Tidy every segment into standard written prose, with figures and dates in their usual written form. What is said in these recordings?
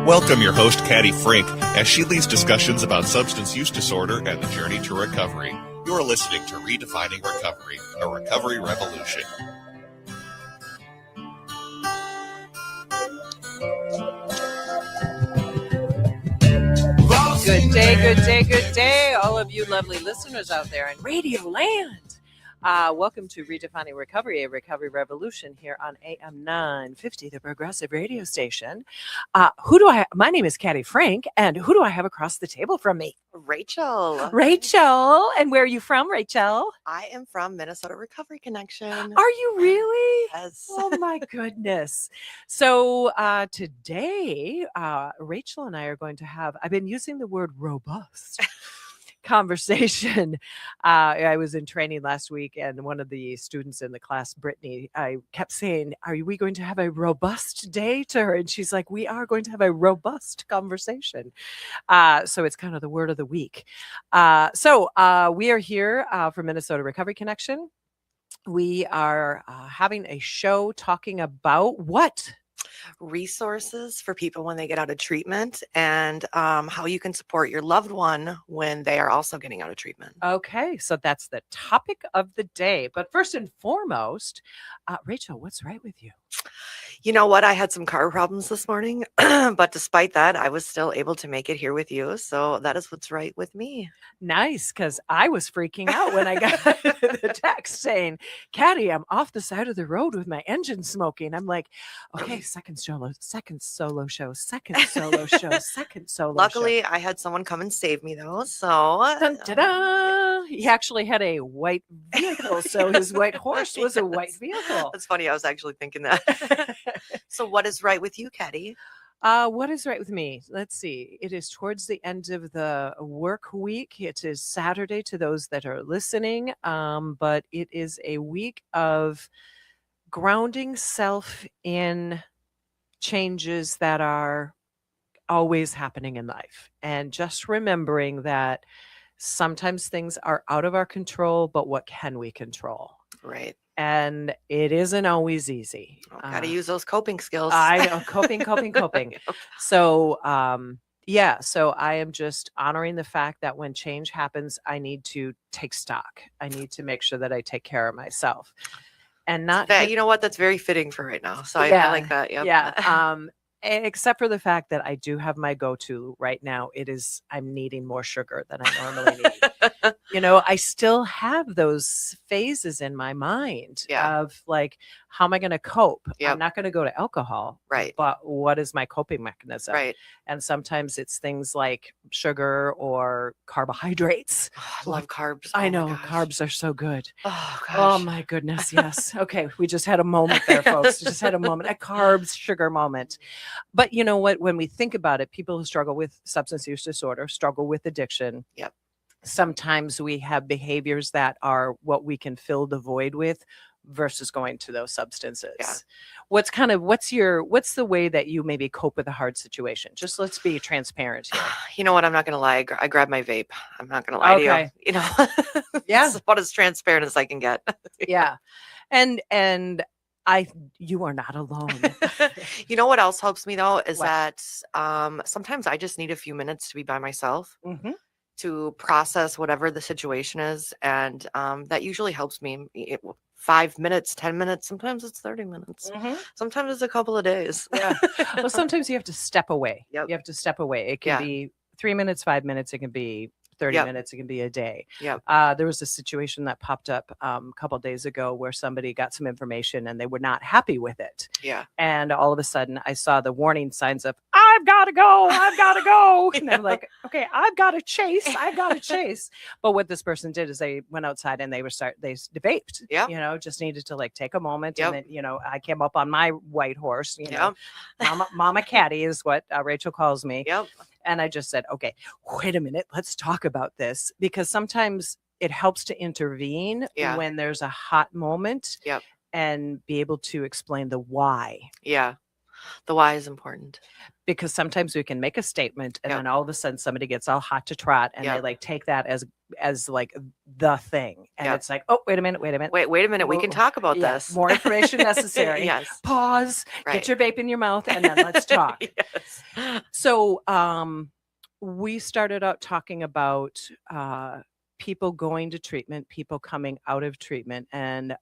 Welcome your host, Caddy Frink, as she leads discussions about substance use disorder and the journey to recovery. You are listening to Redefining Recovery, a recovery revolution. Good day, good day, good day, all of you lovely listeners out there in Radio Land. Welcome to Redefining Recovery, a recovery revolution here on AM 950, the progressive radio station. My name is Caddy Frink, and who do I have across the table from me? Rachel. Rachel. And where are you from, Rachel? I am from Minnesota Recovery Connection. Are you really? Yes. Oh my goodness. So today, Rachel and I are going to have, I've been using the word robust conversation. I was in training last week, and one of the students in the class, Brittany, I kept saying, are we going to have a robust day to her? And she's like, we are going to have a robust conversation. So it's kind of the word of the week. So we are here for Minnesota Recovery Connection. We are having a show talking about what? Resources for people when they get out of treatment, and how you can support your loved one when they are also getting out of treatment. Okay, so that's the topic of the day. But first and foremost, Rachel, what's right with you? You know what? I had some car problems this morning, but despite that, I was still able to make it here with you. So that is what's right with me. Nice, because I was freaking out when I got the text saying, Caddy, I'm off the side of the road with my engine smoking. I'm like, okay, second solo show. Luckily, I had someone come and save me, though. So Dun, da-da. He actually had a white vehicle, so his white horse was a white vehicle. That's funny. I was actually thinking that. So what is right with you, Caddy? What is right with me? Let's see. It is towards the end of the work week. It is Saturday to those that are listening, but it is a week of grounding self in changes that are always happening in life, and just remembering that sometimes things are out of our control, but what can we control? Right. And it isn't always easy. Got to use those coping skills. I know, coping. So, so I am just honoring the fact that when change happens, I need to take stock. I need to make sure that I take care of myself. And not that, you know what? That's very fitting for right now. So I like that. Yep. Yeah. Except for the fact that I do have my go-to right now. I'm needing more sugar than I normally need. I still have those phases in my mind of like, how am I going to cope? Yep. I'm not going to go to alcohol. Right. But what is my coping mechanism? Right. And sometimes it's things like sugar or carbohydrates. Oh, I love carbs. I know. Carbs are so good. Oh, gosh. Oh, my goodness. Yes. Okay. We just had a moment there, folks. Just had a moment, a carbs, sugar moment. But you know what? When we think about it, people who struggle with substance use disorder struggle with addiction. Yep. Sometimes we have behaviors that are what we can fill the void with versus going to those substances. Yeah. What's the way that you maybe cope with a hard situation? Just let's be transparent here. You know what? I'm not going to lie. I grab my vape. I'm not going to lie to you. You know, yeah. It's about as transparent as I can get. Yeah. And you are not alone. You know what else helps me though is that sometimes I just need a few minutes to be by myself to process whatever the situation is, and that usually helps me. 5 minutes, 10 minutes, sometimes it's 30 minutes. Sometimes it's a couple of days. Yeah. Well, sometimes you have to step away. Yep. You have to step away. It can be 3 minutes, 5 minutes. It can be 30 minutes. It can be a day. There was a situation that popped up a couple of days ago where somebody got some information and they were not happy with it. Yeah. And all of a sudden I saw the warning signs of, I've got to go. And I'm like, okay, I've got to chase. But what this person did is they went outside and they vaped. Yeah. Just needed to like take a moment. And then, I came up on my white horse, Mama Caddy is what Rachel calls me. Yep. And I just said, okay, wait a minute, let's talk about this, because sometimes it helps to intervene when there's a hot moment and be able to explain the why. Yeah. The why is important. Because sometimes we can make a statement and Yep. then all of a sudden somebody gets all hot to trot and they Yep. like take that as like the thing. And Yep. it's like, oh, wait a minute. Wait a minute. We can talk about Yeah, this. more information necessary. Yes. Pause, Right. get your vape in your mouth, and then let's talk. Yes. So we started out talking about people going to treatment, people coming out of treatment, and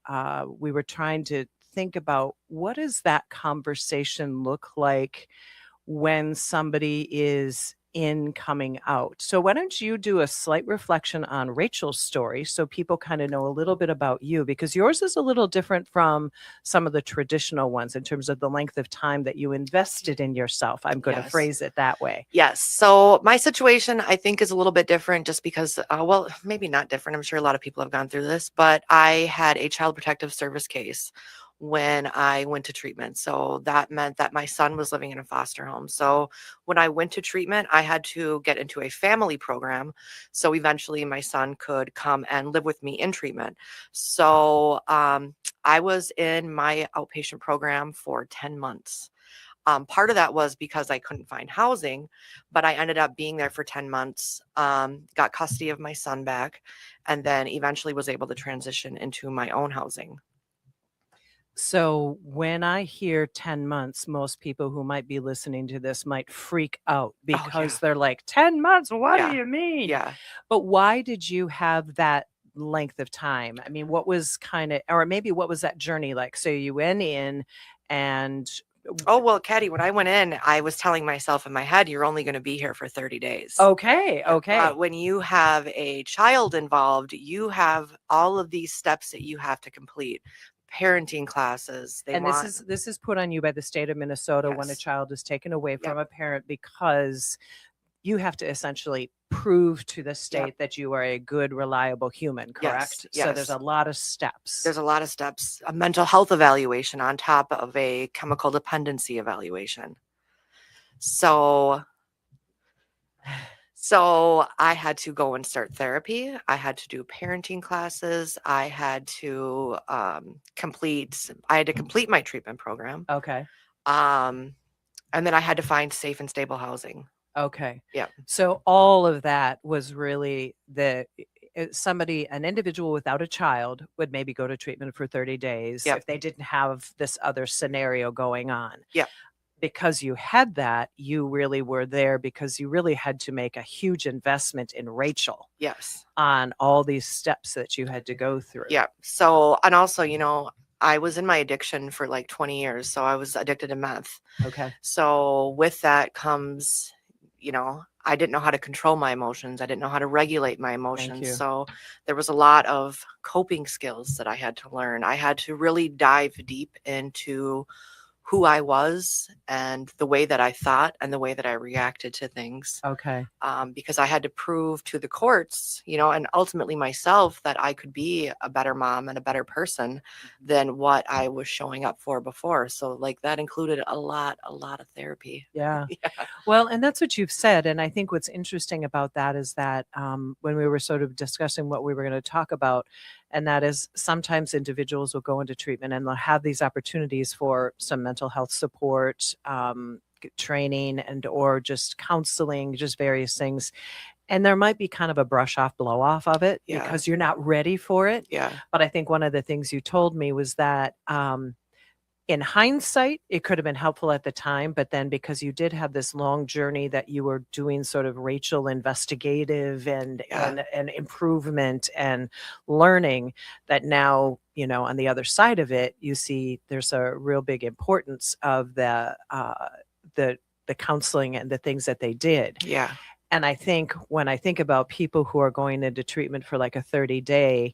we were trying to think about what does that conversation look like when somebody is in coming out. So why don't you do a slight reflection on Rachel's story so people kind of know a little bit about you, because yours is a little different from some of the traditional ones in terms of the length of time that you invested in yourself. I'm going to Yes. phrase it that way. Yes. So my situation, I think, is a little bit different just because, well, maybe not different. I'm sure a lot of people have gone through this, but I had a child protective service case when I went to treatment. So that meant that my son was living in a foster home. So when I went to treatment, I had to get into a family program. So eventually my son could come and live with me in treatment. So I was in my outpatient program for 10 months. Part of that was because I couldn't find housing, but I ended up being there for 10 months, got custody of my son back, and then eventually was able to transition into my own housing. So when I hear 10 months, most people who might be listening to this might freak out because they're like, 10 months? What Yeah. do you mean? Yeah. But why did you have that length of time? I mean, what was kind of, or maybe what was that journey like? So you went in and Oh, well, Caddy, when I went in, I was telling myself in my head, you're only going to be here for 30 days. okay, okay. When you have a child involved, you have all of these steps that you have to complete. Parenting classes. This is put on you by the state of Minnesota when a Yes. child is taken away from Yep. a parent, because you have to essentially prove to the state Yep. that you are a good, reliable human, correct? Yes, So there's yes. a lot of steps. There's a lot of steps. A mental health evaluation on top of a chemical dependency evaluation. So I had to go and start therapy. I had to do parenting classes. I had to complete my treatment program. Okay. And then I had to find safe and stable housing. Okay. Yeah. So all of that was really an individual without a child would maybe go to treatment for 30 days Yep. if they didn't have this other scenario going on. Yep. Because you had that, you really were there because you really had to make a huge investment in Rachel. Yes. On all these steps that you had to go through. Yeah. So, and also, I was in my addiction for like 20 years. So I was addicted to meth. Okay. So with that comes, I didn't know how to control my emotions. I didn't know how to regulate my emotions. So there was a lot of coping skills that I had to learn. I had to really dive deep into who I was and the way that I thought and the way that I reacted to things. Okay. Because I had to prove to the courts, and ultimately myself, that I could be a better mom and a better person than what I was showing up for before. So like that included a lot of therapy. Yeah. Yeah. Well, and that's what you've said. And I think what's interesting about that is that when we were sort of discussing what we were going to talk about, and that is sometimes individuals will go into treatment and they'll have these opportunities for some mental health support, training, and or just counseling, just various things. And there might be kind of a brush off, blow off of it because you're not ready for it. Yeah. But I think one of the things you told me was that in hindsight, it could have been helpful at the time, but then because you did have this long journey that you were doing sort of Rachel investigative and improvement and learning, that now, on the other side of it, you see there's a real big importance of the counseling and the things that they did. Yeah. And I think when I think about people who are going into treatment for like a 30-day,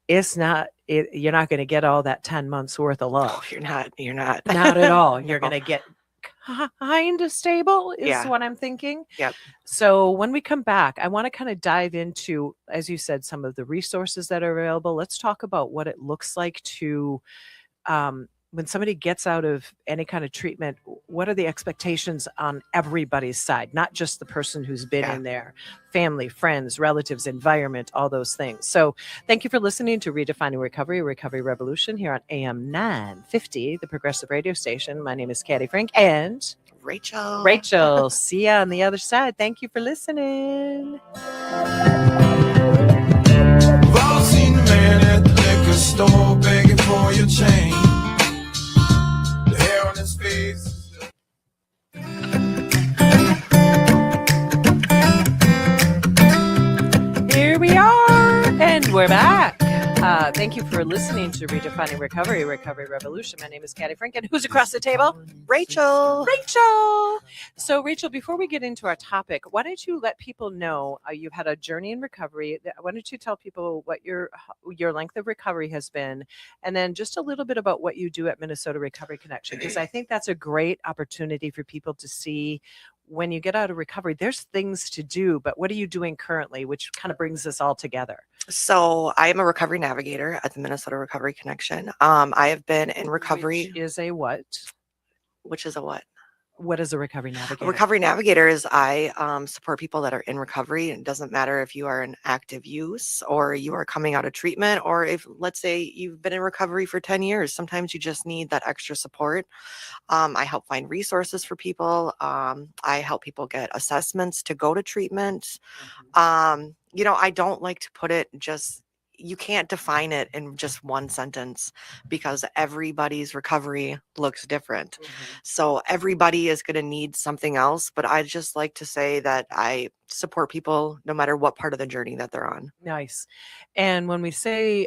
you're not going to get all that 10 months worth of love. Oh, you're not. Not at all. You're No. going to get kind of stable is what I'm thinking. Yep. So when we come back, I want to kind of dive into, as you said, some of the resources that are available. Let's talk about what it looks like to when somebody gets out of any kind of treatment, what are the expectations on everybody's side, not just the person who's been in there, family, friends, relatives, environment, all those things. So thank you for listening to Redefining Recovery, Recovery Revolution here on AM 950, the progressive radio station. My name is Caddy Frink and Rachel. See ya on the other side. Thank you for listening. We've all seen the man at the liquor store begging for your change. The hair on his face. Here we are, and we're back. Thank you for listening to Redefining Recovery, Recovery Revolution. My name is Caddy Frink, and who's across the table? Rachel. So, Rachel, before we get into our topic, why don't you let people know you've had a journey in recovery? Why don't you tell people what your length of recovery has been, and then just a little bit about what you do at Minnesota Recovery Connection, because I think that's a great opportunity for people to see when you get out of recovery, there's things to do, but what are you doing currently, which kind of brings us all together? So I am a recovery navigator at the Minnesota Recovery Connection. I have been in recovery. Which is a what? Which is a what? What is a recovery navigator? A recovery navigator is I support people that are in recovery. It doesn't matter if you are in active use or you are coming out of treatment, or if, let's say, you've been in recovery for 10 years. Sometimes you just need that extra support. I help find resources for people. I help people get assessments to go to treatment. I don't like to put it just, you can't define it in just one sentence because everybody's recovery looks different. So everybody is going to need something else, but I just like to say that I support people no matter what part of the journey that they're on. Nice. And when we say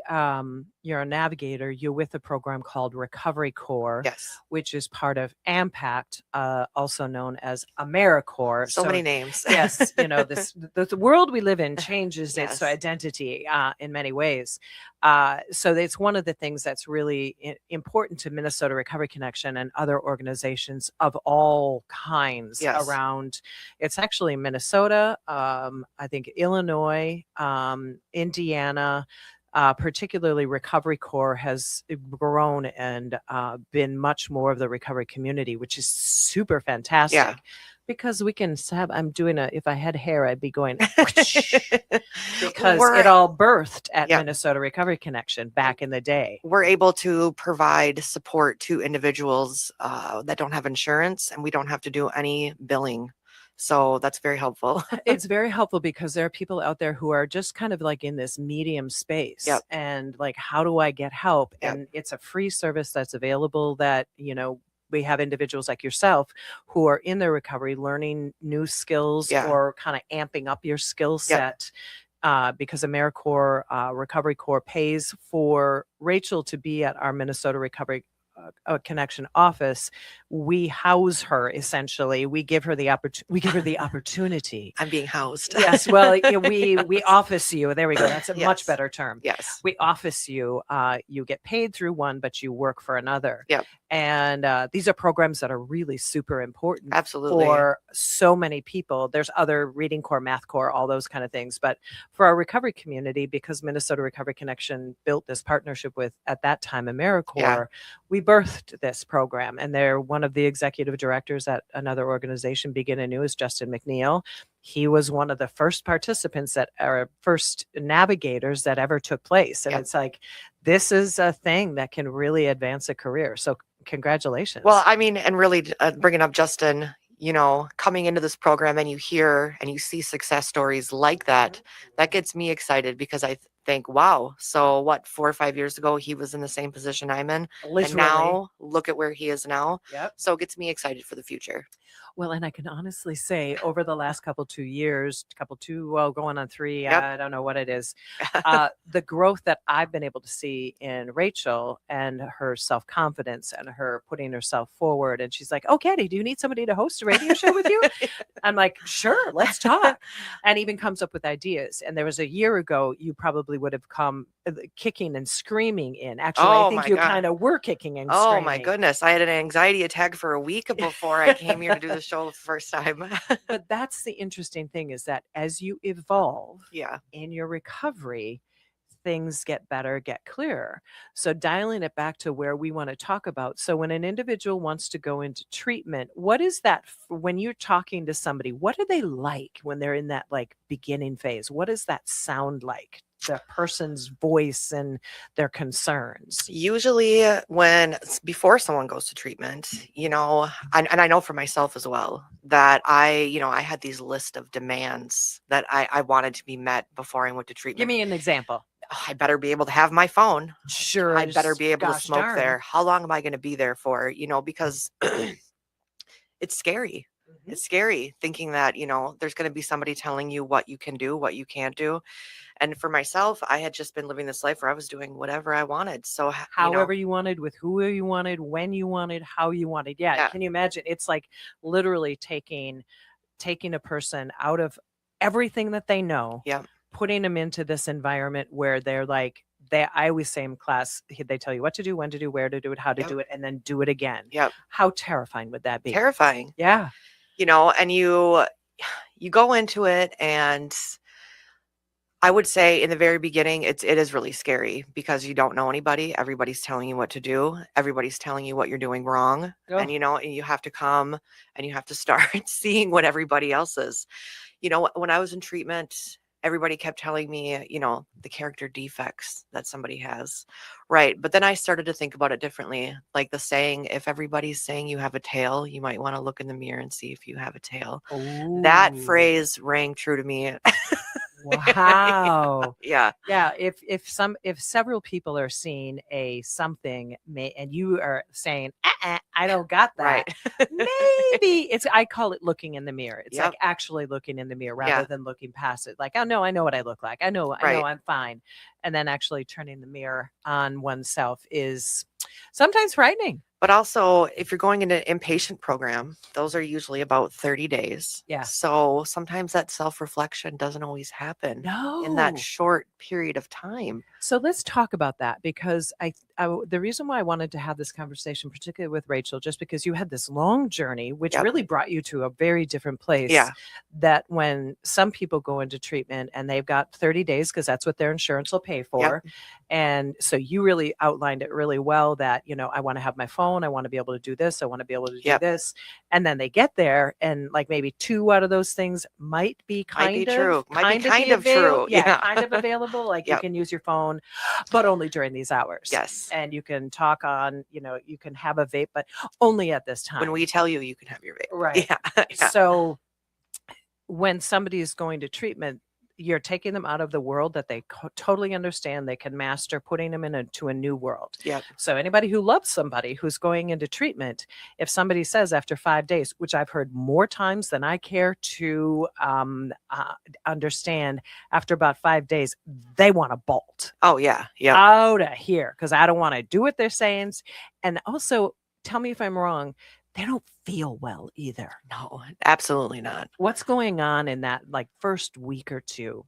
you're a navigator, you're with a program called Recovery Corps, which is part of AMPACT, also known as AmeriCorps. So many names. Yes, the world we live in changes its identity in many ways. So it's one of the things that's really important to Minnesota Recovery Connection and other organizations of all kinds around. It's actually Minnesota, I think Illinois, Indiana, particularly Recovery Corps has grown and been much more of the recovery community, which is super fantastic. Because we can have, if I had hair, I'd be going, because it all birthed at Minnesota Recovery Connection back in the day. We're able to provide support to individuals that don't have insurance, and we don't have to do any billing. So that's very helpful. It's very helpful because there are people out there who are just kind of like in this medium space and like, how do I get help? And it's a free service that's available that, we have individuals like yourself who are in their recovery, learning new skills or kind of amping up your skill set. Because AmeriCorps, Recovery Corps pays for Rachel to be at our Minnesota Recovery Connection office. We house her essentially. We give her the opportunity. I'm being housed. Yes. Well, we office you. There we go. That's a much better term. Yes. We office you. You get paid through one, but you work for another. Yep. And these are programs that are really super important. Absolutely. For so many people. There's other Reading Corps, Math Corps, all those kind of things. But for our recovery community, because Minnesota Recovery Connection built this partnership with, at that time, AmeriCorps, we birthed this program. And they're one of the executive directors at another organization, Begin Anew, is Justin McNeil. He was one of the first participants that are first navigators that ever took place. And it's like, this is a thing that can really advance a career. So congratulations. Well, I mean, and really bringing up Justin, coming into this program and you hear and you see success stories like that, that gets me excited because I think, wow, so what, 4 or 5 years ago, he was in the same position I'm in. Literally. And now look at where he is now. So it gets me excited for the future. Well, and I can honestly say over the last going on 3, I don't know what it is, the growth that I've been able to see in Rachel and her self-confidence and her putting herself forward. And she's like, oh, Caddy, do you need somebody to host a radio show with you? I'm like, sure, let's talk. And even comes up with ideas. And there was a year ago, you probably would have come kicking and screaming in. Actually, I think you kind of were kicking and screaming. Oh my goodness. I had an anxiety attack for a week before I came here to do the show the first time. But that's the interesting thing, is that as you evolve in your recovery, things get better, get clearer. So dialing it back to where we want to talk about. So when an individual wants to go into treatment, what is that when you're talking to somebody, what do they like when they're in that like beginning phase? What does that sound like? The person's voice and their concerns. Usually before someone goes to treatment, and I know for myself as well that I had these list of demands that I wanted to be met before I went to treatment. Give me an example. I better be able to have my phone. Sure. I better be able to smoke there. How long am I going to be there for? Because it's scary. Mm-hmm. It's scary thinking that, there's going to be somebody telling you what you can do, what you can't do. And for myself, I had just been living this life where I was doing whatever I wanted. So however you wanted, with who you wanted, when you wanted, how you wanted. Yeah. Can you imagine? It's like literally taking a person out of everything that they know, putting them into this environment where they're like, I always say in class, they tell you what to do, when to do, where to do it, how to do it, and then do it again. Yep. How terrifying would that be? Terrifying. Yeah. And you go into it, and I would say in the very beginning, it is really scary because you don't know anybody. Everybody's telling you what to do. Everybody's telling you what you're doing wrong. Oh. And, and you have to come and you have to start seeing what everybody else is. When I was in treatment, everybody kept telling me, the character defects that somebody has. Right. But then I started to think about it differently. Like the saying, if everybody's saying you have a tail, you might want to look in the mirror and see if you have a tail. Ooh. That phrase rang true to me. Wow. Yeah. If several people are seeing something and you are saying, I don't got that. Right. Maybe I call it looking in the mirror. It's like actually looking in the mirror rather than looking past it. Like, oh no, I know what I look like. I know I'm fine. And then actually turning the mirror on oneself is sometimes frightening. But also, if you're going into an inpatient program, those are usually about 30 days. Yeah. So sometimes that self-reflection doesn't always happen in that short period of time. So let's talk about that, because the reason why I wanted to have this conversation, particularly with Rachel, just because you had this long journey, which really brought you to a very different place. Yeah. That when some people go into treatment and they've got 30 days, because that's what their insurance will pay for. Yep. And so you really outlined it really well that, I want to have my phone. I want to be able to do this. I want to be able to do this. And then they get there and like maybe 2 out of those things might be kind of true. Yeah. Kind of available. Like you can use your phone, but only during these hours. Yes. And you can talk on, you can have a vape, but only at this time. When we tell you, you can have your vape. Right. Yeah. So when somebody is going to treatment, you're taking them out of the world that they totally understand, they can master, putting them into a new world. Yep. So anybody who loves somebody who's going into treatment, if somebody says after 5 days, which I've heard more times than I care to understand, after about 5 days, they want to bolt. Oh, yeah. Yeah. Out of here, because I don't want to do what they're saying. And also, tell me if I'm wrong, they don't feel well either. No, absolutely not. What's going on in that like first week or two?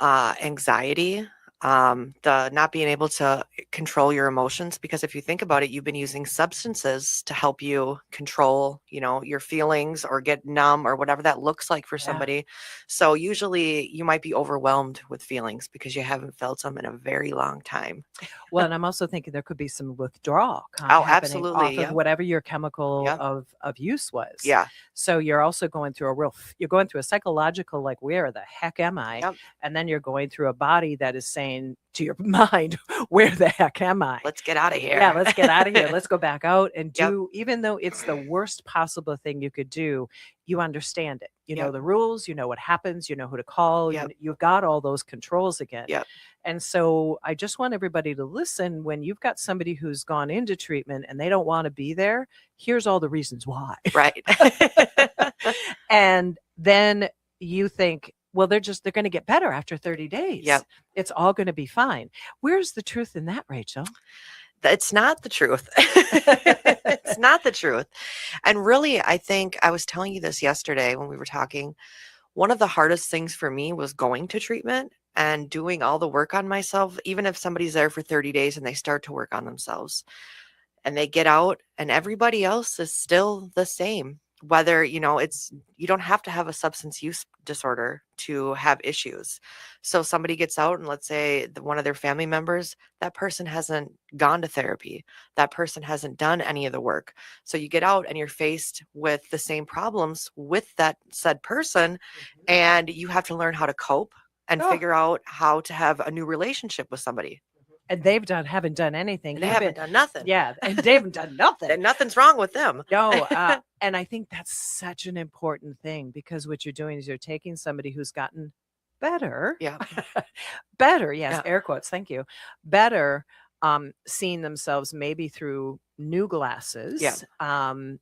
Anxiety, the not being able to control your emotions, because if you think about it, you've been using substances to help you control, your feelings or get numb or whatever that looks like for somebody. So usually you might be overwhelmed with feelings because you haven't felt them in a very long time. Well, and I'm also thinking there could be some withdrawal absolutely off of whatever your chemical of use was. Yeah. So you're also going through a psychological, like, where the heck am I? Yep. And then you're going through a body that is saying to your mind, where the heck am I? Let's get out of here. Yeah, let's get out of here. Let's go back out and do, even though it's the worst possible thing you could do, you understand it. You know the rules, you know what happens, you know who to call, you've got all those controls again. Yep. And so I just want everybody to listen when you've got somebody who's gone into treatment and they don't want to be there. Here's all the reasons why. Right. And then you think, well, they're going to get better after 30 days. Yep. It's all going to be fine. Where's the truth in that, Rachel? It's not the truth. It's not the truth. And really, I think I was telling you this yesterday when we were talking. One of the hardest things for me was going to treatment and doing all the work on myself, even if somebody's there for 30 days and they start to work on themselves and they get out and everybody else is still the same. whether, you don't have to have a substance use disorder to have issues. So somebody gets out and let's say one of their family members, that person hasn't gone to therapy. That person hasn't done any of the work. So you get out and you're faced with the same problems with that said person, and you have to learn how to cope and figure out how to have a new relationship with somebody. And haven't done anything. They haven't done nothing. Yeah, and they haven't done nothing. And nothing's wrong with them. No, and I think that's such an important thing, because what you're doing is you're taking somebody who's gotten better. Yeah. Better, yes, Yeah. air quotes, thank you. Better, seeing themselves maybe through new glasses. Yeah.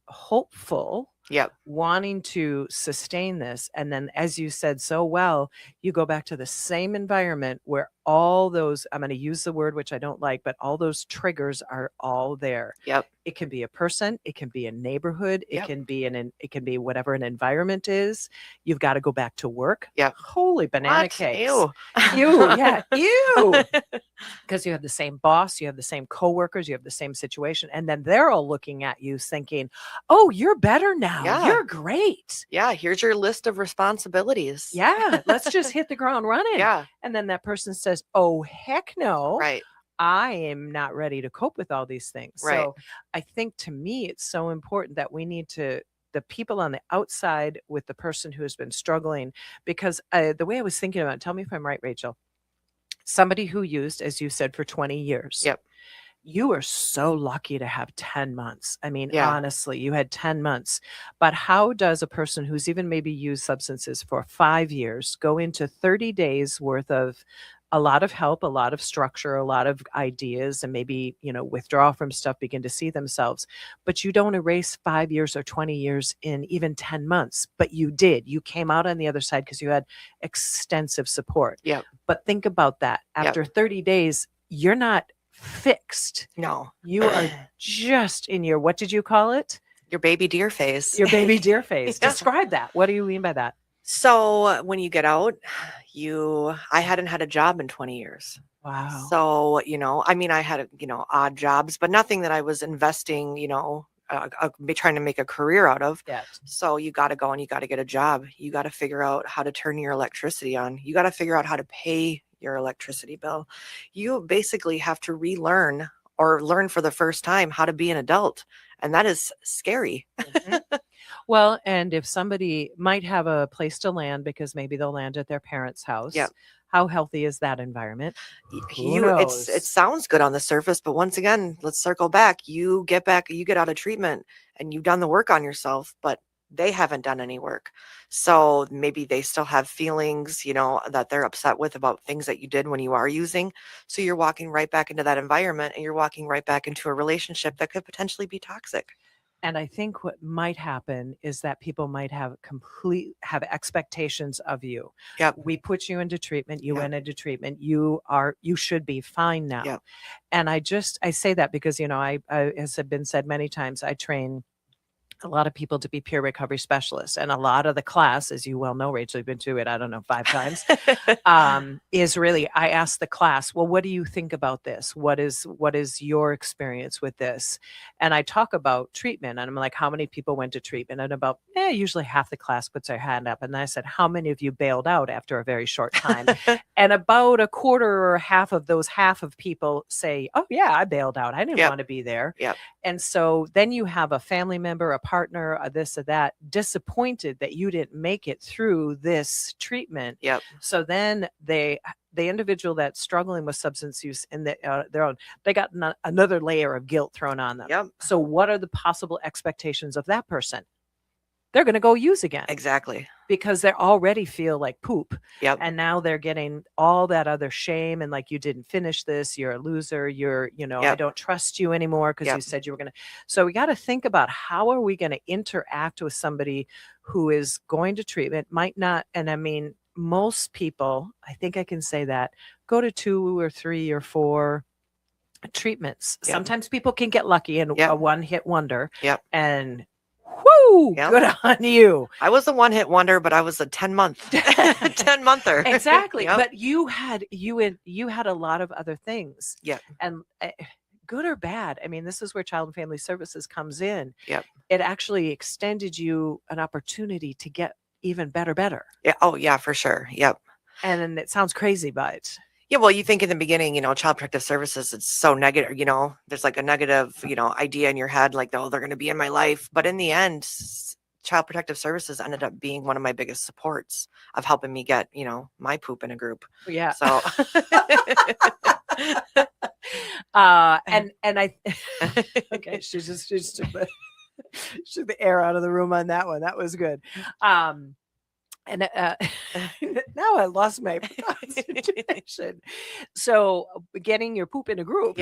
Hopeful. Yep. Wanting to sustain this. And then, as you said so well, you go back to the same environment where all those, I'm going to use the word which I don't like, but all those triggers are all there. Yep. It can be a person, it can be a neighborhood, it Yep. can be it can be whatever an environment is. You've got to go back to work. Yep. Holy banana What? cakes. Ew. Ew, yeah, ew. Because you have the same boss, you have the same coworkers, you have the same situation, and then they're all looking at you thinking, "Oh, you're better now. Yeah. You're great. Yeah. Here's your list of responsibilities. Yeah, let's just hit the ground running." Yeah. And then that person says, "Oh, heck no. Right. I am not ready to cope with all these things." Right. So I think, to me, it's so important that we need the people on the outside with the person who has been struggling, because the way I was thinking about it, tell me if I'm right, Rachel, somebody who used, as you said, for 20 years. Yep. You are so lucky to have 10 months. I mean, Yeah. honestly, you had 10 months. But how does a person who's even maybe used substances for 5 years go into 30 days worth of a lot of help, a lot of structure, a lot of ideas, and maybe, withdraw from stuff, begin to see themselves. But you don't erase 5 years or 20 years in even 10 months. But you did. You came out on the other side because you had extensive support. Yep. But think about that. After 30 days, you're not fixed. No. You are just in your, what did you call it? Your baby deer phase. Your baby deer phase. Yeah. Describe that. What do you mean by that? So when you get out, I hadn't had a job in 20 years. Wow. So, I had, odd jobs, but nothing that I was investing, trying to make a career out of. Yes. So you got to go and you got to get a job. You got to figure out how to turn your electricity on. You got to figure out how to pay your electricity bill. You basically have to relearn or learn for the first time how to be an adult. And that is scary. Mm-hmm. Well, and if somebody might have a place to land because maybe they'll land at their parents' house. Yep. How healthy is that environment? It sounds good on the surface, but once again, let's circle back. You get out of treatment and you've done the work on yourself, but they haven't done any work. So maybe they still have feelings, that they're upset with about things that you did when you are using. So you're walking right back into that environment and you're walking right back into a relationship that could potentially be toxic. And I think what might happen is that people might have expectations of you. Yep. We put you into treatment. You Yep. went into treatment. You should be fine now. Yep. And I say that because, I as have been said many times, I train a lot of people to be peer recovery specialists. And a lot of the class, as you well know, Rachel, you've been to it, I don't know, 5 times, is really, I ask the class, well, what do you think about this? What is your experience with this? And I talk about treatment, and I'm like, how many people went to treatment? And about, usually half the class puts their hand up. And I said, how many of you bailed out after a very short time? And about a quarter or half of people say, oh yeah, I bailed out. I didn't Yep. want to be there. Yep. And so then you have a family member, a partner, this or that, disappointed that you didn't make it through this treatment. Yep. So then the individual that's struggling with substance use in their own, they got another layer of guilt thrown on them. Yep. So what are the possible expectations of that person? They're going to go use again. Exactly. Because they already feel like poop. Yep. And now they're getting all that other shame and like, you didn't finish this, you're a loser, I Yep. don't trust you anymore because Yep. you said you were going to. So we got to think about, how are we going to interact with somebody who is going to treatment, might not, and I mean, most people, I think I can say that, go to 2 or 3 or 4 treatments. Yep. Sometimes people can get lucky and Yep. a one-hit wonder. Yep. And whoo, Yep. good on you. I was a one-hit wonder, but I was a 10-monther. Exactly. Yep. But you had a lot of other things. Yeah. And good or bad. I mean, this is where Child and Family Services comes in. Yep. It actually extended you an opportunity to get even better. Yeah. Oh, yeah, for sure. Yep. And it sounds crazy, but Yeah, well, you think in the beginning, Child Protective Services, it's so negative, there's like a negative, idea in your head, like, oh, they're going to be in my life. But in the end, Child Protective Services ended up being one of my biggest supports of helping me get, my poop in a group. yeah. So, and I, okay, she took the air out of the room on that one. That was good. And now I lost my concentration. So getting your poop in a group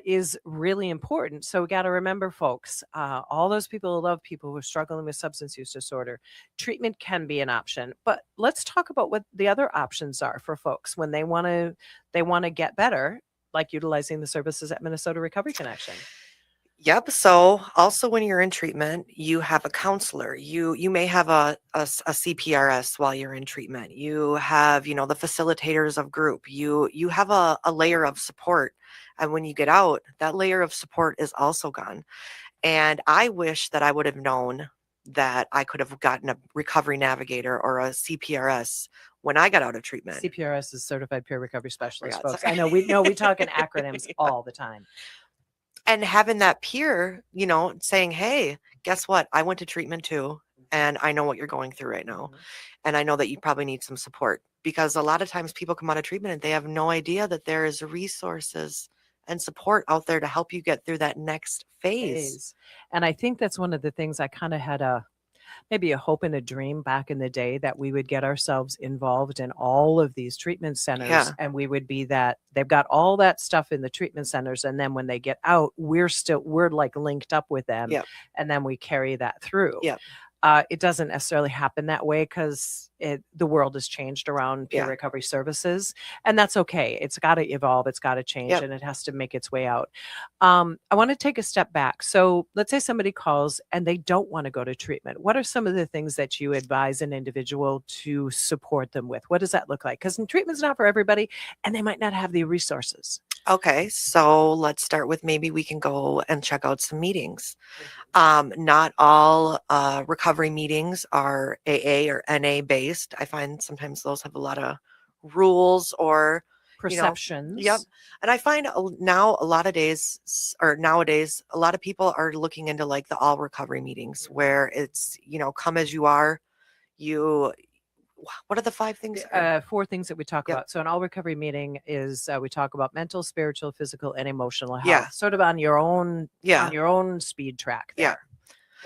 is really important. So we got to remember, folks, all those people who love people who are struggling with substance use disorder, treatment can be an option. But let's talk about what the other options are for folks when they want to get better, like utilizing the services at Minnesota Recovery Connection. Yep. So also when you're in treatment, you have a counselor. You may have a CPRS while you're in treatment. You have, the facilitators of group. You have a layer of support. And when you get out, that layer of support is also gone. And I wish that I would have known that I could have gotten a recovery navigator or a CPRS when I got out of treatment. CPRS is Certified Peer Recovery Specialist, folks. I know we talk in acronyms all the time. And having that peer, saying, hey, guess what? I went to treatment too. And I know what you're going through right now. And I know that you probably need some support, because a lot of times people come out of treatment and they have no idea that there is resources and support out there to help you get through that next phase. And I think that's one of the things I kind of had maybe a hope and a dream back in the day, that we would get ourselves involved in all of these treatment centers, and we would be that they've got all that stuff in the treatment centers. And then when they get out, we're like linked up with them, and then we carry that through. It doesn't necessarily happen that way, because the world has changed around peer recovery services, and that's okay. It's got to evolve, it's got to change, and it has to make its way out. I want to take a step back. So let's say somebody calls and they don't want to go to treatment. What are some of the things that you advise an individual to support them with? What does that look like? Because treatment's not for everybody, and they might not have the resources. Okay, so let's start with, maybe we can go and check out some meetings. Not all recovery meetings are AA or NA based. I find sometimes those have a lot of rules or perceptions. And I find nowadays, a lot of people are looking into like the all recovery meetings, where it's, come as you are. What are the 5 things? 4 things that we talk about. So an all recovery meeting is we talk about mental, spiritual, physical, and emotional health. Sort of on your own, on your own speed track there.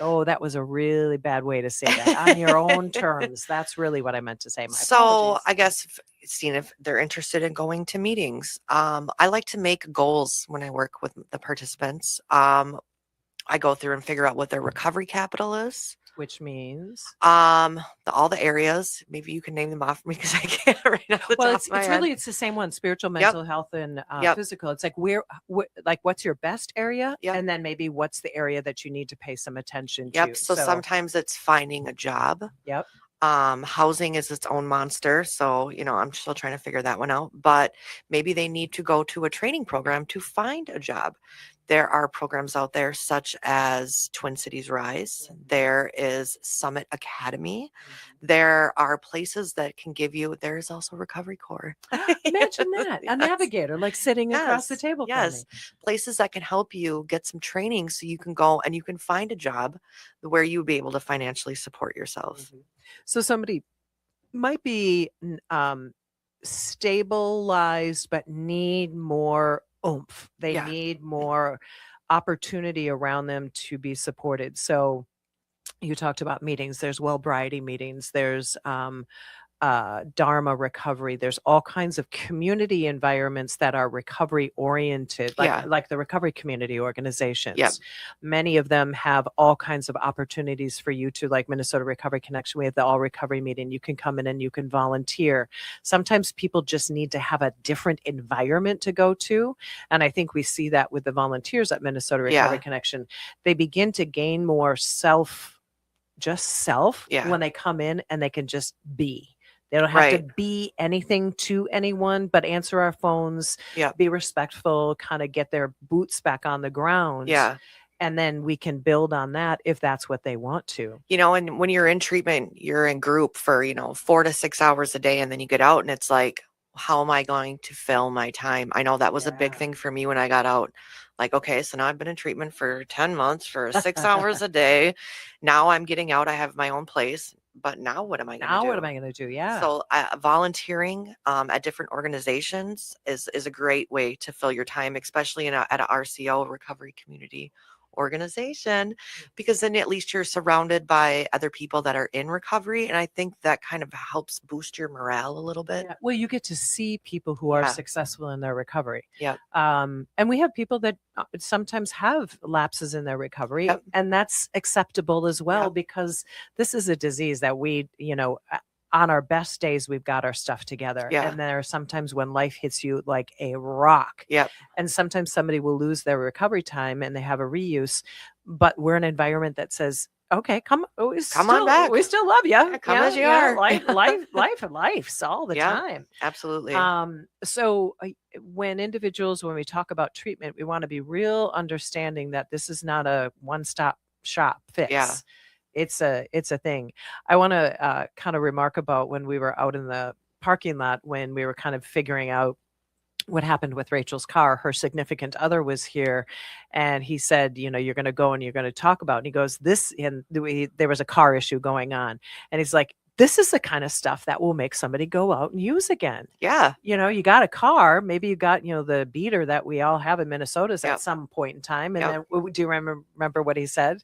Oh, that was a really bad way to say that. On your own terms. That's really what I meant to say. So I guess seeing if they're interested in going to meetings. I like to make goals when I work with the participants. I go through and figure out what their recovery capital is. Which means all the areas. Maybe you can name them off for me, because I can't right now. It's the same one: spiritual, mental health, and physical. It's like what's your best area, and then maybe what's the area that you need to pay some attention to. So sometimes it's finding a job. Housing is its own monster, so I'm still trying to figure that one out. But maybe they need to go to a training program to find a job. There are programs out there such as Twin Cities Rise. There is Summit Academy. There are places that can give you, there is also Recovery Corps. Imagine that. A navigator, like sitting across the table from me. Places that can help you get some training, so you can go and you can find a job where you would be able to financially support yourself. So somebody might be stabilized, but need more oomph. They need more opportunity around them to be supported. So you talked about meetings. There's Sobriety meetings. There's Dharma recovery. There's all kinds of community environments that are recovery oriented, like the recovery community organizations. Many of them have all kinds of opportunities for you to, like Minnesota Recovery Connection. We have the all recovery meeting. You can come in and you can volunteer. Sometimes people just need to have a different environment to go to. And I think we see that with the volunteers at Minnesota Recovery Connection. They begin to gain more self when they come in, and they can just be. They don't have to Right. be anything to anyone, but answer our phones, Yeah. be respectful, kind of get their boots back on the ground. Yeah. And then we can build on that if that's what they want to. And when you're in treatment, you're in group for, 4 to 6 hours a day. And then you get out and it's like, how am I going to fill my time? I know that was a big Yeah. thing for me when I got out. Like, okay, so now I've been in treatment for 10 months for 6 hours a day. Now I'm getting out. I have my own place. But now what am I going to do? Now what am I going to do? Yeah. So volunteering at different organizations is a great way to fill your time, especially at a RCO, recovery community organization, because then at least you're surrounded by other people that are in recovery. And I think that kind of helps boost your morale a little bit. Yeah. Well, you get to see people who are Yeah. successful in their recovery. Yep. And we have people that sometimes have lapses in their recovery, Yep. and that's acceptable as well, Yep. because this is a disease that we, on our best days, we've got our stuff together. Yeah. And there are sometimes when life hits you like a rock. Yep. And sometimes somebody will lose their recovery time and they have a reuse, but we're in an environment that says, okay, come on back. We still love you. Yeah, come as you are. Life's all the Yeah. time. Absolutely. So when we talk about treatment, we want to be real understanding that this is not a one-stop shop fix. Yeah. It's a thing. I want to kind of remark about when we were out in the parking lot, when we were kind of figuring out what happened with Rachel's car. Her significant other was here, and he said, you're going to go and you're going to talk about, and he goes, there was a car issue going on. And he's like, this is the kind of stuff that will make somebody go out and use again. Yeah. You got a car, maybe you got, the beater that we all have in Minnesota's Yep. at some point in time. And Yep. then do you remember what he said?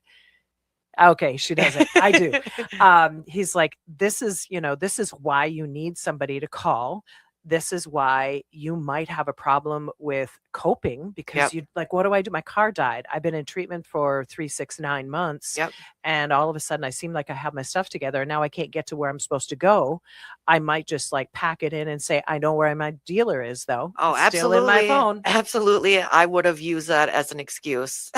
Okay, she doesn't. I do. He's like, this is why you need somebody to call. This is why you might have a problem with coping, because Yep. you like, what do I do? My car died. I've been in treatment for 3, 6, 9 months. Yep. And all of a sudden I seem like I have my stuff together. Now I can't get to where I'm supposed to go. I might just like pack it in and say, I know where my dealer is though. Oh, It's still in my phone. Absolutely. I would have used that as an excuse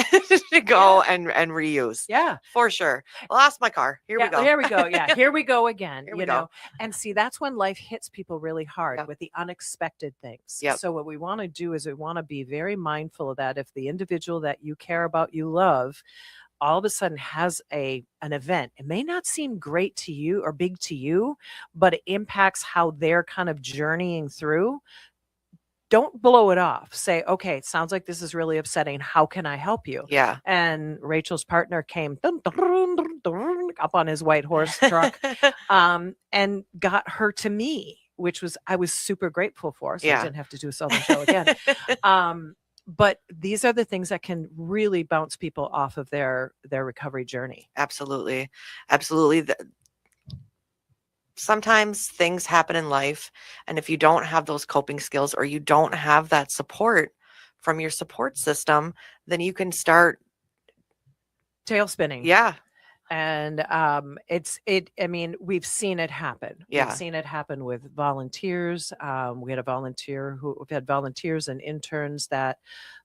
to go and reuse. Yeah. For sure. I lost my car. Here we go. Here we go. Yeah. Here we go again. Here we go. And see, that's when life hits people really hard Yep. with the unexpected things. Yep. So what we want to do is we want to be very mindful of that. If the individual that you care about, you love, all of a sudden has an event, it may not seem great to you or big to you, but it impacts how they're kind of journeying through. Don't blow it off. Say, okay, it sounds like this is really upsetting. How can I help you? Yeah. And Rachel's partner came up on his white horse truck and got her to me, which I was super grateful for. So Yeah. I didn't have to do a solo show again. But these are the things that can really bounce people off of their recovery journey. Absolutely. Absolutely. Sometimes things happen in life, and if you don't have those coping skills or you don't have that support from your support system, then you can start Tail spinning. Yeah. And we've seen it happen. Yeah. We've seen it happen with volunteers. We've had volunteers and interns that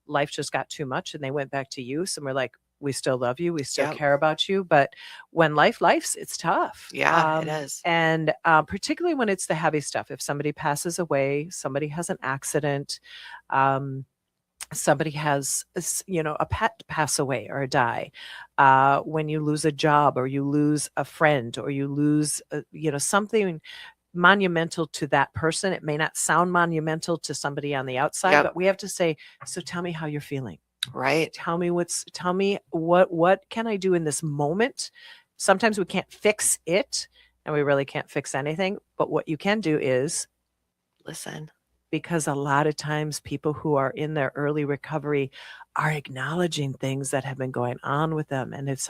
life just got too much and they went back to use, and we're like, we still love you. We still Yep. care about you. But when life's, it's tough. Yeah, it is. And particularly when it's the heavy stuff. If somebody passes away, somebody has an accident, somebody has, a pet pass away or die, when you lose a job or you lose a friend or you lose, something monumental to that person. It may not sound monumental to somebody on the outside, Yep. but we have to say, so tell me how you're feeling. Right. Tell me what can I do in this moment? Sometimes we can't fix it, and we really can't fix anything, but what you can do is Listen. because a lot of times people who are in their early recovery are acknowledging things that have been going on with them. And if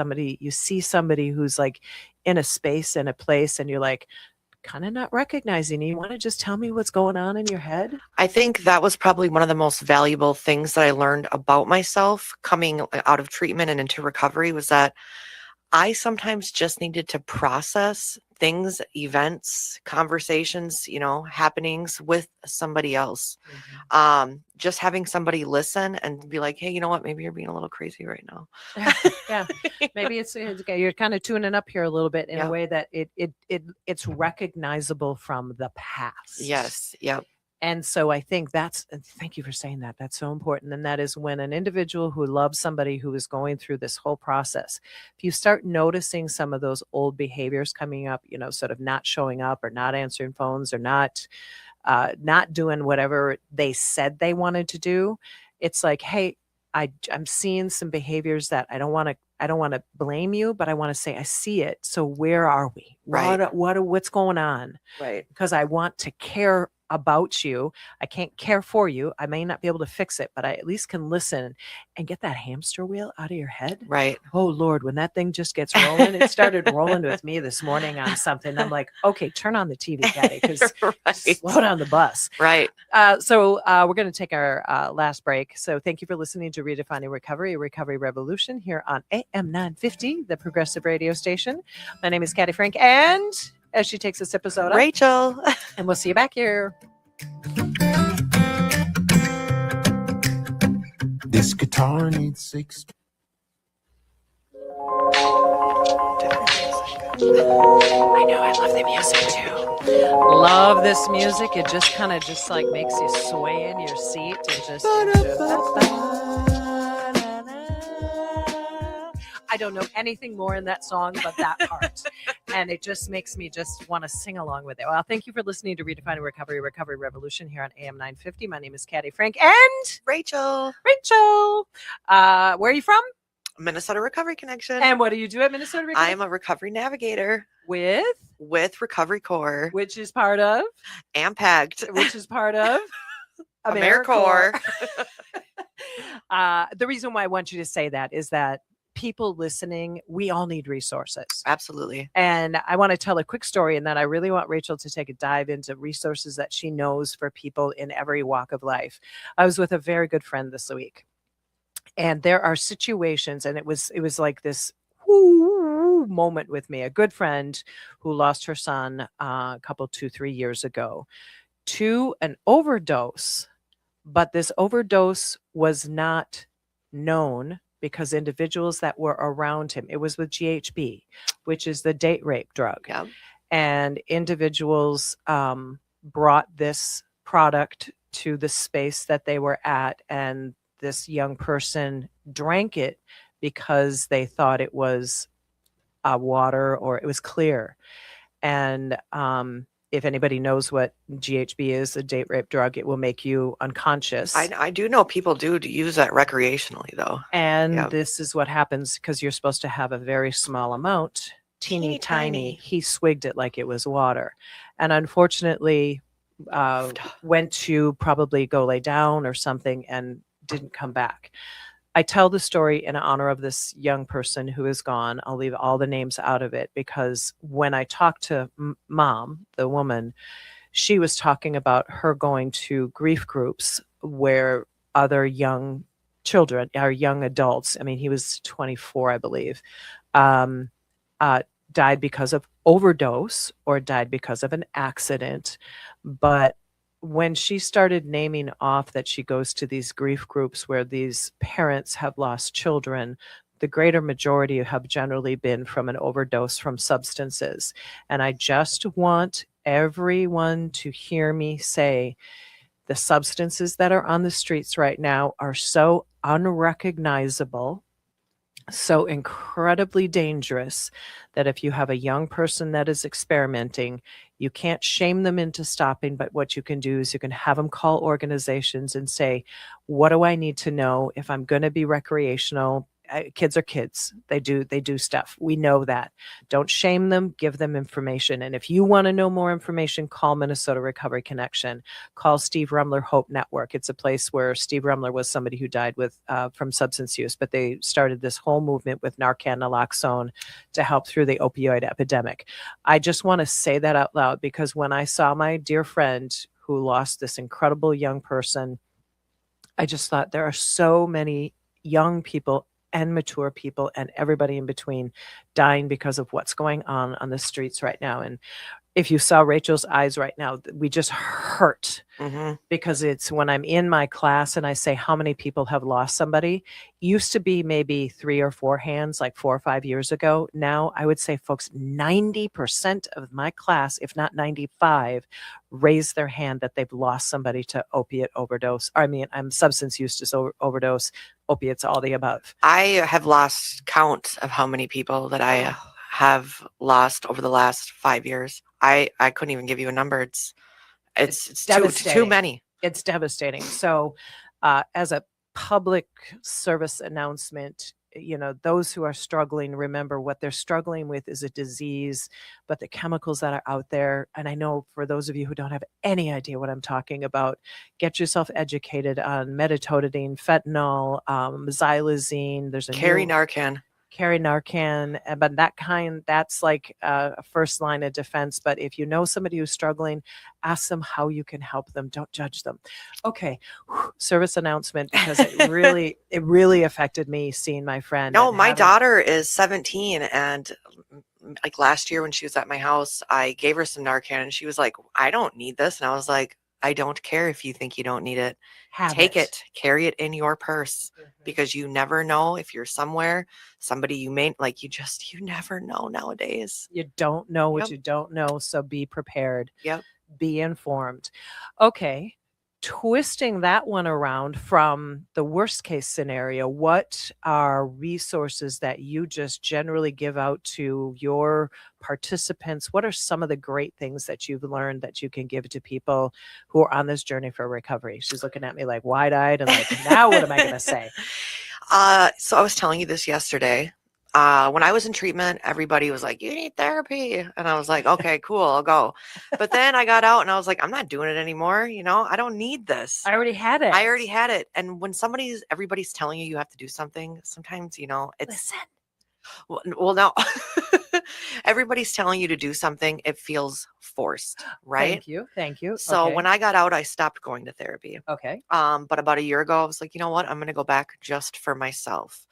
you see somebody who's like in a space, in a place, and you're like kind of not recognizing, you want to just tell me what's going on in your head? I think that was probably one of the most valuable things that I learned about myself coming out of treatment and into recovery, was that I sometimes just needed to process things, events, conversations, happenings with somebody else. Just having somebody listen and be like, hey, you know what? Maybe you're being a little crazy right now. Yeah. Maybe it's okay. You're kind of tuning up here a little bit in a way that it's recognizable from the past. Yes. Yep. And so I think thank you for saying that. That's so important. And that is when an individual who loves somebody who is going through this whole process, if you start noticing some of those old behaviors coming up, sort of not showing up or not answering phones or not doing whatever they said they wanted to do, it's like, hey, I'm seeing some behaviors that I don't want to blame you, but I want to say I see it. So where are we? Right. What's going on? Right. Because I want to care about you. I can't care for you. I may not be able to fix it, but I at least can listen and get that hamster wheel out of your head. Right. Oh Lord, when that thing just gets rolling, it started rolling with me this morning on something. I'm like, okay, turn on the TV, Caddy, because slow down the bus. Right. So we're going to take our last break. So thank you for listening to Redefining Recovery, a recovery revolution here on AM 950, the progressive radio station. My name is Caddy Frink, and as she takes a sip of soda, Rachel. And we'll see you back here. This guitar needs 6. I know, I love the music too. Love this music. It just kind of like makes you sway in your seat and just I don't know anything more in that song but that part. And it just makes me just want to sing along with it. Well, thank you for listening to Redefining Recovery, Recovery Revolution here on AM 950. My name is Caddy Frink and Rachel. Where are you from? Minnesota Recovery Connection. And what do you do at Minnesota Recovery? I am a recovery navigator with Recovery Corps, which is part of AMPACT, which is part of AmeriCorps. The reason why I want you to say that is that people listening, we all need resources. Absolutely. And I want to tell a quick story, and then I really want Rachel to take a dive into resources that she knows for people in every walk of life. I was with a very good friend this week, and there are situations, and it was like this moment with me, a good friend who lost her son a couple, 2-3 years ago to an overdose, but this overdose was not known because individuals that were around him, it was with GHB, which is the date rape drug. Yeah. And individuals brought this product to the space that they were at, and this young person drank it because they thought it was water or it was clear. And if anybody knows what GHB is, a date rape drug, it will make you unconscious. I do know people do use that recreationally, though. And This is what happens because you're supposed to have a very small amount, teeny tiny. He swigged it like it was water. And unfortunately, went to probably go lay down or something and didn't come back. I tell the story in honor of this young person who is gone. I'll leave all the names out of it because when I talked to Mom, the woman, she was talking about her going to grief groups where other young children or young adults, I mean, he was 24, I believe, died because of overdose or died because of an accident. But when she started naming off that she goes to these grief groups where these parents have lost children, the greater majority have generally been from an overdose from substances. And I just want everyone to hear me say the substances that are on the streets right now are so unrecognizable, so incredibly dangerous that if you have a young person that is experimenting, you can't shame them into stopping, but what you can do is you can have them call organizations and say, what do I need to know if I'm going to be recreational? Kids are kids. They do stuff. We know that. Don't shame them. Give them information. And if you want to know more information, call Minnesota Recovery Connection. Call Steve Rumler Hope Network. It's a place where Steve Rumler was somebody who died from substance use, but they started this whole movement with Narcan, naloxone to help through the opioid epidemic. I just want to say that out loud because when I saw my dear friend who lost this incredible young person, I just thought there are so many young people and mature people and everybody in between dying because of what's going on the streets right now. And if you saw Rachel's eyes right now, we just hurt because it's when I'm in my class and I say, how many people have lost somebody? Used to be maybe 3 or 4 hands, like 4 or 5 years ago. Now I would say, folks, 90% of my class, if not 95, raise their hand that they've lost somebody to opiate overdose. I'm substance use overdose, opiates, all the above. I have lost count of how many people that I have lost over the last 5 years. I couldn't even give you a number. It's too many. It's devastating. So as a public service announcement, those who are struggling, remember what they're struggling with is a disease, but the chemicals that are out there, and I know for those of you who don't have any idea what I'm talking about, get yourself educated on metotidine, fentanyl, xylazine. There's a carry Narcan, but that's like a first line of defense. But if you know somebody who's struggling, ask them how you can help them. Don't judge them. Okay, service announcement, because it really affected me seeing my friend. No, my daughter is 17, and like last year when she was at my house, I gave her some Narcan, and she was like, "I don't need this," and I was like, I don't care if you think you don't need it. Take it, carry it in your purse, because you never know if you're somewhere, somebody you may like, you never know nowadays. You don't know what you don't know. So be prepared. Yep. Be informed. Okay. Twisting that one around from the worst case scenario, what are resources that you just generally give out to your participants? What are some of the great things that you've learned that you can give to people who are on this journey for recovery? She's looking at me like wide-eyed and like, now what am I going to say? So I was telling you this yesterday. When I was in treatment, everybody was like, you need therapy. And I was like, okay, cool, I'll go. But then I got out and I was like, I'm not doing it anymore. I don't need this. I already had it. And when everybody's telling you have to do something, sometimes, it's. Listen. Well, no. Everybody's telling you to do something. It feels forced, right? Thank you. So when I got out, I stopped going to therapy. Okay. But about a year ago, I was like, you know what? I'm going to go back just for myself.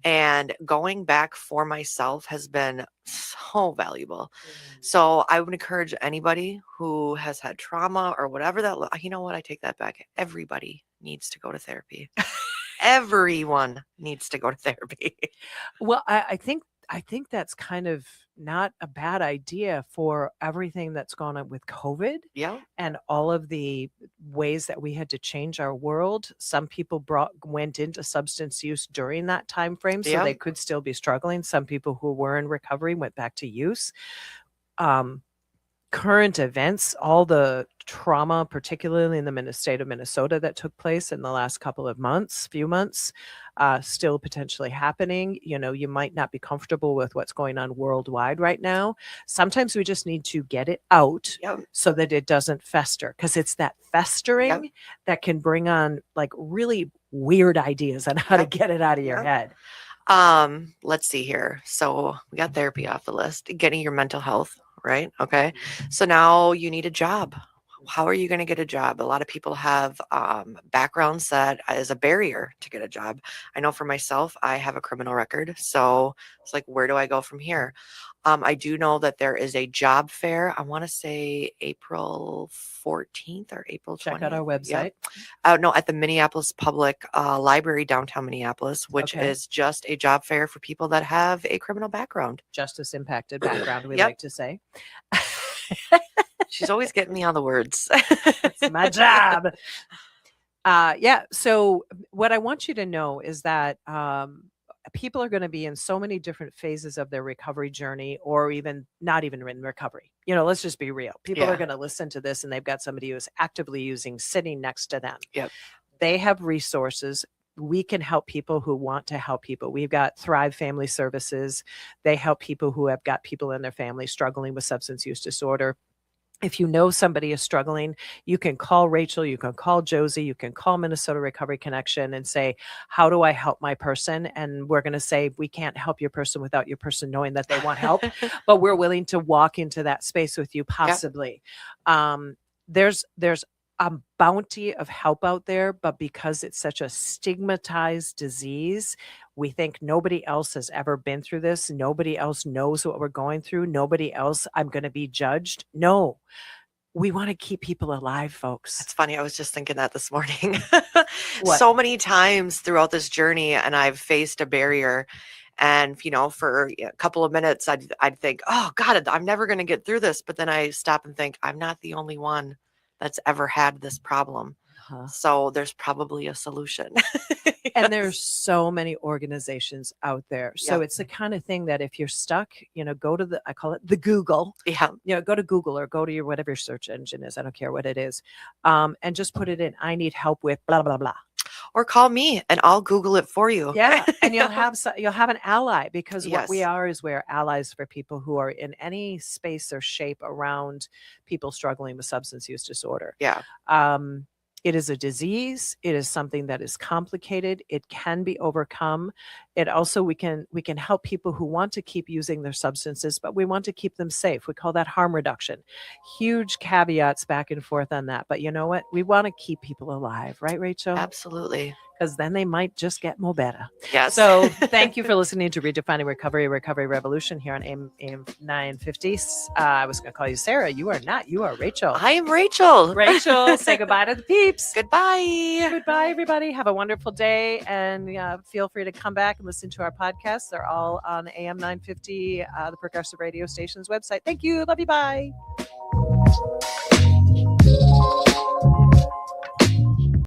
And going back for myself has been so valuable. So I would encourage anybody who has had trauma or whatever you know what? I take that back. Everybody needs to go to therapy. Everyone needs to go to therapy. Well, I think that's kind of not a bad idea for everything that's gone on with COVID. Yeah. And all of the ways that we had to change our world. Some people went into substance use during that time frame, so they could still be struggling. Some people who were in recovery went back to use. Current events, all the trauma, particularly in the state of Minnesota, that took place in the last few months, still potentially happening. You might not be comfortable with what's going on worldwide right now. Sometimes we just need to get it out so that it doesn't fester, because it's that festering that can bring on like really weird ideas on how to get it out of your head. Let's see here. So we got therapy off the list, getting your mental health. Right. Okay. So now you need a job. How are you going to get a job? A lot of people have backgrounds that is a barrier to get a job. I know for myself, I have a criminal record. So it's like, where do I go from here? I do know that there is a job fair. I want to say April 14th or April 20th. Check out our website. No, at the Minneapolis Public Library, downtown Minneapolis, which is just a job fair for people that have a criminal background. Justice impacted background, we like to say. She's always getting me on the words. It's my job. So what I want you to know is that people are going to be in so many different phases of their recovery journey, or even not even in recovery. Let's just be real. People are going to listen to this and they've got somebody who's actively using sitting next to them. Yep. They have resources. We can help people who want to help people. We've got Thrive Family Services. They help people who have got people in their family struggling with substance use disorder. If you know somebody is struggling, you can call Rachel, you can call Josie, you can call Minnesota Recovery Connection and say, how do I help my person? And we're going to say, we can't help your person without your person knowing that they want help, but we're willing to walk into that space with you, possibly. There's a bounty of help out there, but because it's such a stigmatized disease, we think nobody else has ever been through this. Nobody else knows what we're going through. Nobody else, I'm going to be judged. No, we want to keep people alive, folks. It's funny. I was just thinking that this morning. What? So many times throughout this journey, and I've faced a barrier. And, for a couple of minutes, I'd think, oh, God, I'm never going to get through this. But then I stop and think, I'm not the only one that's ever had this problem. So there's probably a solution. And there's so many organizations out there. So it's the kind of thing that if you're stuck, go to I call it the Google. Yeah. Go to Google or go to your whatever your search engine is. I don't care what it is. And just put it in. I need help with blah, blah, blah. Or call me and I'll Google it for you. Yeah. And you'll have an ally, because what we Yes. are is we're allies for people who are in any space or shape around people struggling with substance use disorder. Yeah. It is a disease. It is something that is complicated. It can be overcome. It also, we can help people who want to keep using their substances, but we want to keep them safe. We call that harm reduction. Huge caveats back and forth on that. But you know what? We want to keep people alive, right, Rachel? Absolutely. Because then they might just get more better. Yes. So thank you for listening to Redefining Recovery Revolution here on AM 950. I was going to call you Sarah. You are not. You are Rachel. I am Rachel. Rachel, say goodbye to the peeps. Goodbye. Goodbye, everybody. Have a wonderful day. And feel free to come back and listen to our podcasts. They're all on AM 950, the Progressive Radio Station's website. Thank you. Love you. Bye.